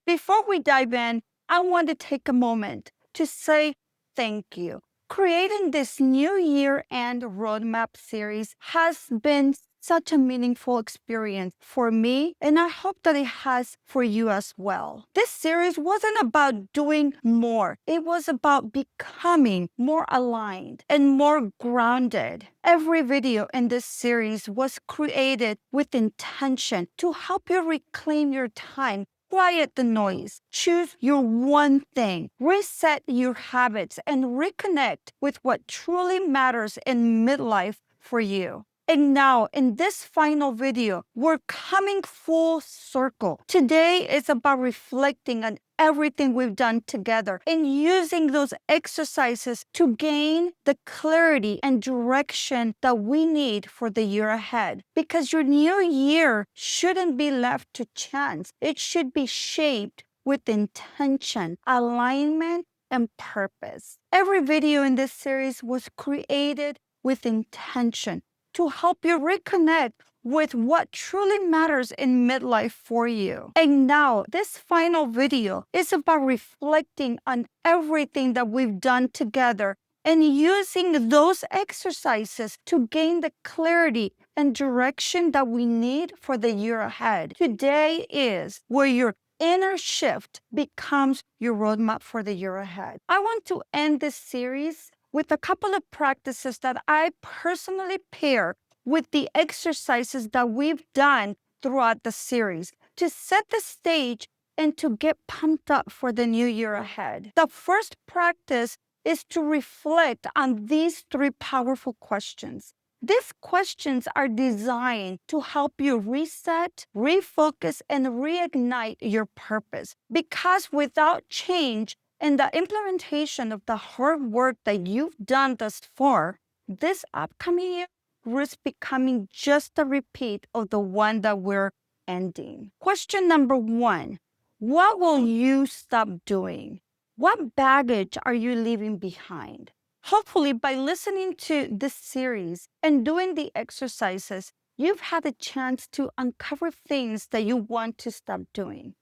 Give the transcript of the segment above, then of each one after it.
Before we dive in, I want to take a moment to say thank you. Creating this New Year End Roadmap series has been such a meaningful experience for me, and I hope that it has for you as well. This series wasn't about doing more, it was about becoming more aligned and more grounded. Every video in this series was created with intention to help you reclaim your time. Quiet the noise. Choose your one thing. Reset your habits and reconnect with what truly matters in midlife for you. And now, in this final video, we're coming full circle. Today is about reflecting on everything we've done together and using those exercises to gain the clarity and direction that we need for the year ahead. Because your new year shouldn't be left to chance. It should be shaped with intention, alignment, and purpose. Every video in this series was created with intention to help you reconnect with what truly matters in midlife for you. And now, this final video is about reflecting on everything that we've done together and using those exercises to gain the clarity and direction that we need for the year ahead. Today is where your inner shift becomes your roadmap for the year ahead. I want to end this series with a couple of practices that I personally pair with the exercises that we've done throughout the series to set the stage and to get pumped up for the new year ahead. The first practice is to reflect on these three powerful questions. These questions are designed to help you reset, refocus, and reignite your purpose. Because without change, and the implementation of the hard work that you've done thus far, this upcoming year risks becoming just a repeat of the one that we're ending. Question number one, what will you stop doing? What baggage are you leaving behind? Hopefully, by listening to this series and doing the exercises, you've had a chance to uncover things that you want to stop doing.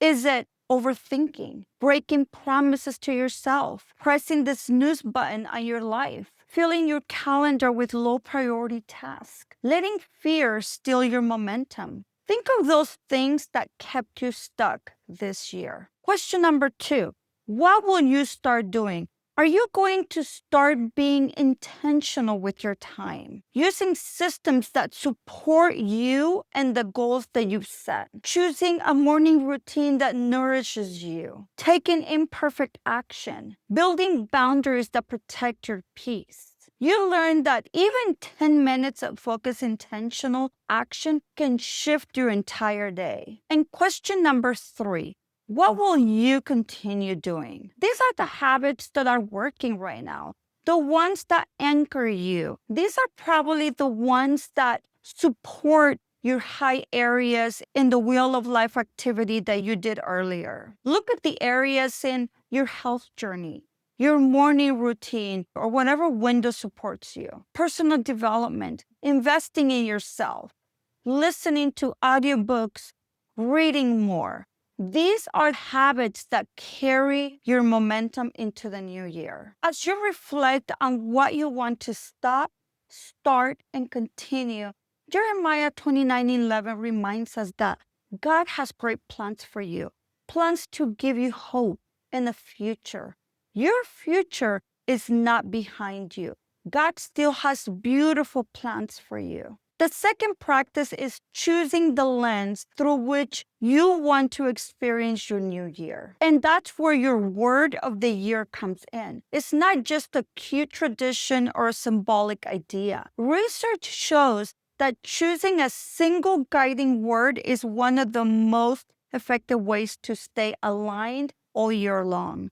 Is it overthinking, breaking promises to yourself, pressing the snooze button on your life, filling your calendar with low priority tasks, letting fear steal your momentum? Think of those things that kept you stuck this year. Question number two, what will you start doing? Are you going to start being intentional with your time, using systems that support you and the goals that you've set, choosing a morning routine that nourishes you, taking imperfect action, building boundaries that protect your peace? You learn that even 10 minutes of focused intentional action can shift your entire day. And question number three, what will you continue doing? These are the habits that are working right now, the ones that anchor you. These are probably the ones that support your high areas in the wheel of life activity that you did earlier. Look at the areas in your health journey, your morning routine, or whatever window supports you. Personal development, investing in yourself, listening to audiobooks, reading more. These are habits that carry your momentum into the new year. As you reflect on what you want to stop, start, and continue, Jeremiah 29:11 reminds us that God has great plans for you, plans to give you hope and a future. Your future is not behind you. God still has beautiful plans for you. The second practice is choosing the lens through which you want to experience your new year. And that's where your word of the year comes in. It's not just a cute tradition or a symbolic idea. Research shows that choosing a single guiding word is one of the most effective ways to stay aligned all year long.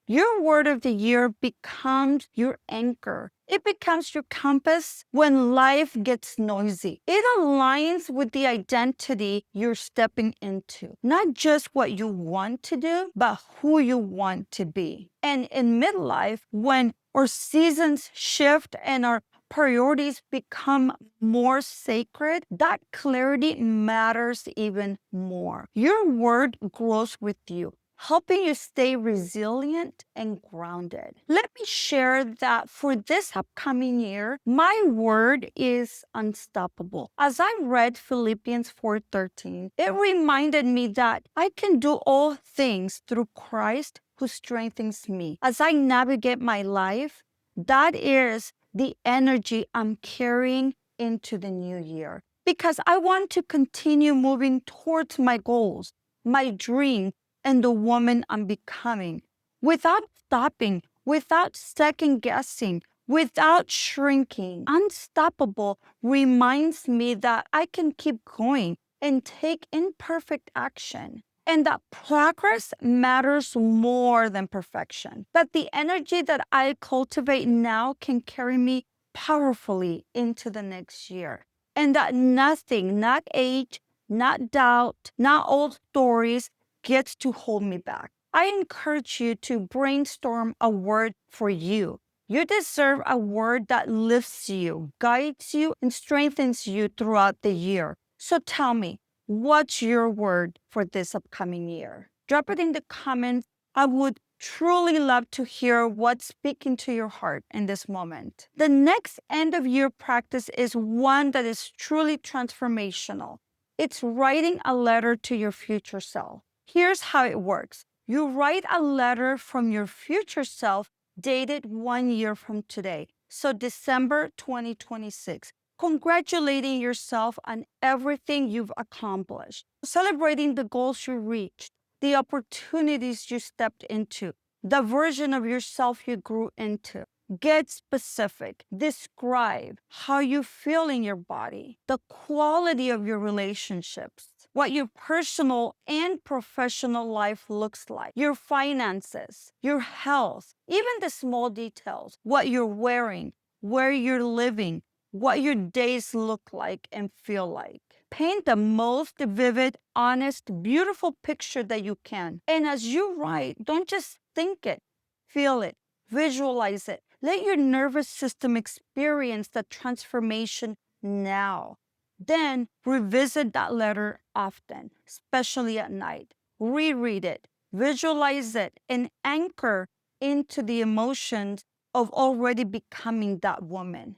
Your word of the year becomes your anchor. It becomes your compass when life gets noisy. It aligns with the identity you're stepping into, not just what you want to do, but who you want to be. And in midlife, when our seasons shift and our priorities become more sacred, that clarity matters even more. Your word grows with you, helping you stay resilient and grounded. Let me share that for this upcoming year, my word is unstoppable. As I read Philippians 4:13, it reminded me that I can do all things through Christ who strengthens me. As I navigate my life, that is the energy I'm carrying into the new year. Because I want to continue moving towards my goals, my dreams, and the woman I'm becoming without stopping, without second guessing, without shrinking. Unstoppable reminds me that I can keep going and take imperfect action, and that progress matters more than perfection. That the energy that I cultivate now can carry me powerfully into the next year. And that nothing, not age, not doubt, not old stories, gets to hold me back. I encourage you to brainstorm a word for you. You deserve a word that lifts you, guides you, and strengthens you throughout the year. So tell me, what's your word for this upcoming year? Drop it in the comments. I would truly love to hear what's speaking to your heart in this moment. The next end of year practice is one that is truly transformational. It's writing a letter to your future self. Here's how it works. You write a letter from your future self dated 1 year from today, so December 2026, congratulating yourself on everything you've accomplished, celebrating the goals you reached, the opportunities you stepped into, the version of yourself you grew into. Get specific. Describe how you feel in your body, the quality of your relationships, what your personal and professional life looks like, your finances, your health, even the small details, what you're wearing, where you're living, what your days look like and feel like. Paint the most vivid, honest, beautiful picture that you can. And as you write, don't just think it, feel it, visualize it. Let your nervous system experience the transformation now. Then revisit that letter often, especially at night. Reread it, visualize it, and anchor into the emotions of already becoming that woman.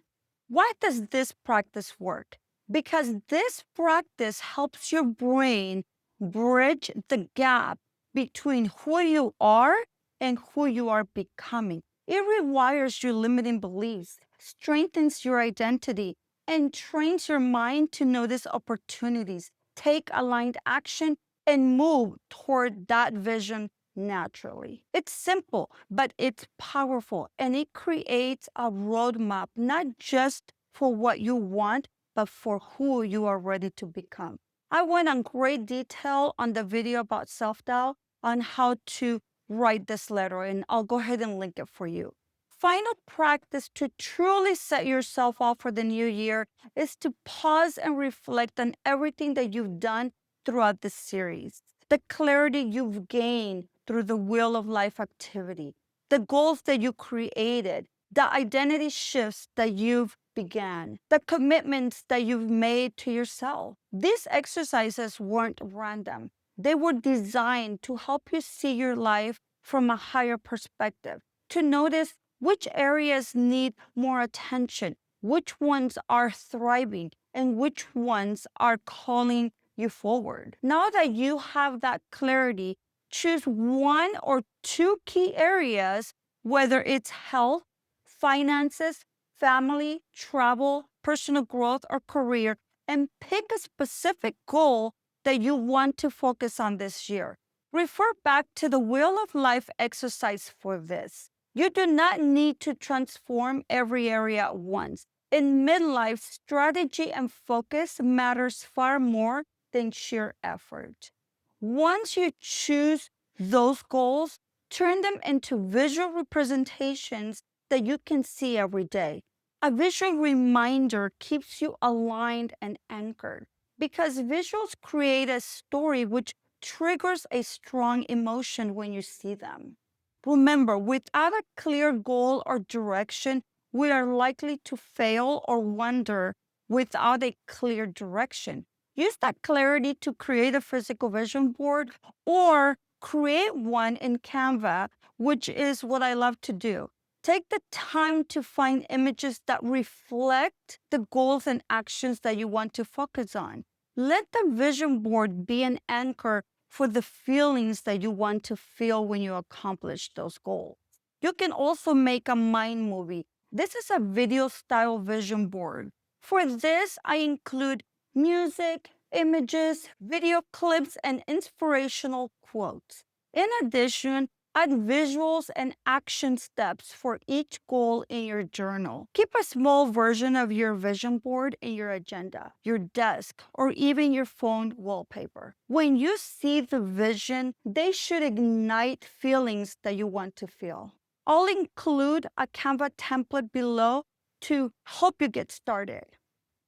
Why does this practice work? Because this practice helps your brain bridge the gap between who you are and who you are becoming. It rewires your limiting beliefs, strengthens your identity, and trains your mind to notice opportunities, take aligned action, and move toward that vision naturally. It's simple, but it's powerful, and it creates a roadmap, not just for what you want, but for who you are ready to become. I went on great detail on the video about self-doubt on how to write this letter, and I'll go ahead and link it for you. Final practice to truly set yourself up for the new year is to pause and reflect on everything that you've done throughout this series, the clarity you've gained through the Wheel of Life activity, the goals that you created, the identity shifts that you've began, the commitments that you've made to yourself. These exercises weren't random. They were designed to help you see your life from a higher perspective, to notice which areas need more attention, which ones are thriving, and which ones are calling you forward. Now that you have that clarity, choose one or two key areas, whether it's health, finances, family, travel, personal growth, or career, and pick a specific goal that you want to focus on this year. Refer back to the Wheel of Life exercise for this. You do not need to transform every area at once. In midlife, strategy and focus matters far more than sheer effort. Once you choose those goals, turn them into visual representations that you can see every day. A visual reminder keeps you aligned and anchored because visuals create a story which triggers a strong emotion when you see them. Remember, without a clear goal or direction, we are likely to fail or wonder without a clear direction. Use that clarity to create a physical vision board or create one in Canva, which is what I love to do. Take the time to find images that reflect the goals and actions that you want to focus on. Let the vision board be an anchor for the feelings that you want to feel when you accomplish those goals. You can also make a mind movie. This is a video style vision board. For this, I include music, images, video clips, and inspirational quotes. In addition, add visuals and action steps for each goal in your journal. Keep a small version of your vision board in your agenda, your desk, or even your phone wallpaper. When you see the vision, they should ignite feelings that you want to feel. I'll include a Canva template below to help you get started.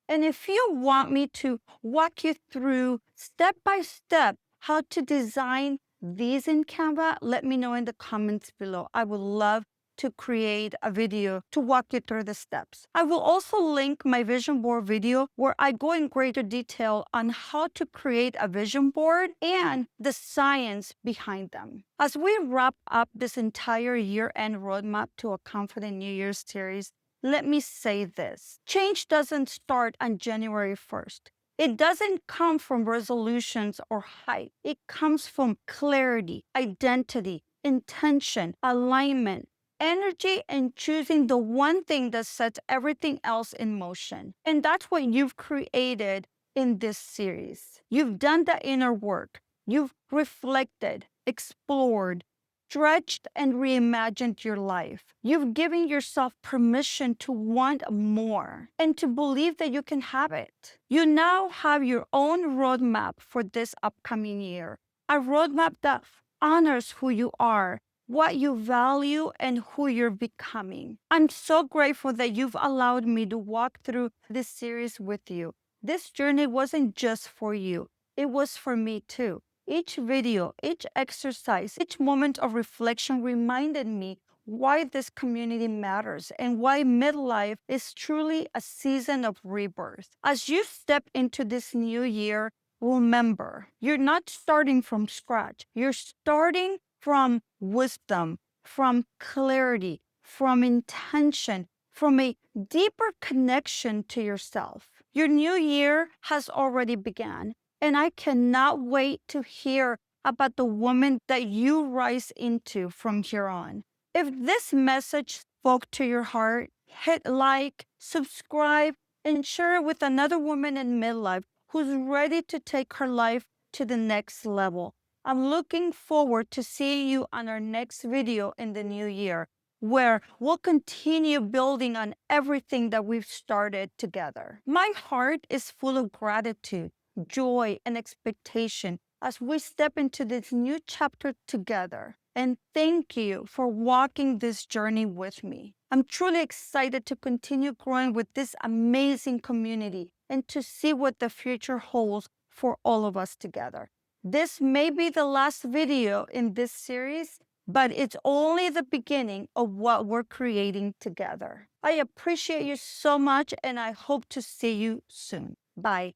And if you want me to walk you through step by step how to design these in Canva, let me know in the comments below. I would love to create a video to walk you through the steps. I will also link my vision board video where I go in greater detail on how to create a vision board and the science behind them. As we wrap up this entire year-end roadmap to a Confident New Year's series, let me say this. Change doesn't start on January 1st. It doesn't come from resolutions or hype. It comes from clarity, identity, intention, alignment, energy, and choosing the one thing that sets everything else in motion. And that's what you've created in this series. You've done the inner work. You've reflected, explored, stretched and reimagined your life. You've given yourself permission to want more and to believe that you can have it. You now have your own roadmap for this upcoming year, a roadmap that honors who you are, what you value, and who you're becoming. I'm so grateful that you've allowed me to walk through this series with you. This journey wasn't just for you, it was for me too. Each video, each exercise, each moment of reflection reminded me why this community matters and why midlife is truly a season of rebirth. As you step into this new year, remember, you're not starting from scratch. You're starting from wisdom, from clarity, from intention, from a deeper connection to yourself. Your new year has already begun. And I cannot wait to hear about the woman that you rise into from here on. If this message spoke to your heart, hit like, subscribe, and share it with another woman in midlife who's ready to take her life to the next level. I'm looking forward to seeing you on our next video in the new year, where we'll continue building on everything that we've started together. My heart is full of gratitude, joy, and expectation as we step into this new chapter together. And thank you for walking this journey with me. I'm truly excited to continue growing with this amazing community and to see what the future holds for all of us together. This may be the last video in this series, but it's only the beginning of what we're creating together. I appreciate you so much, and I hope to see you soon. Bye.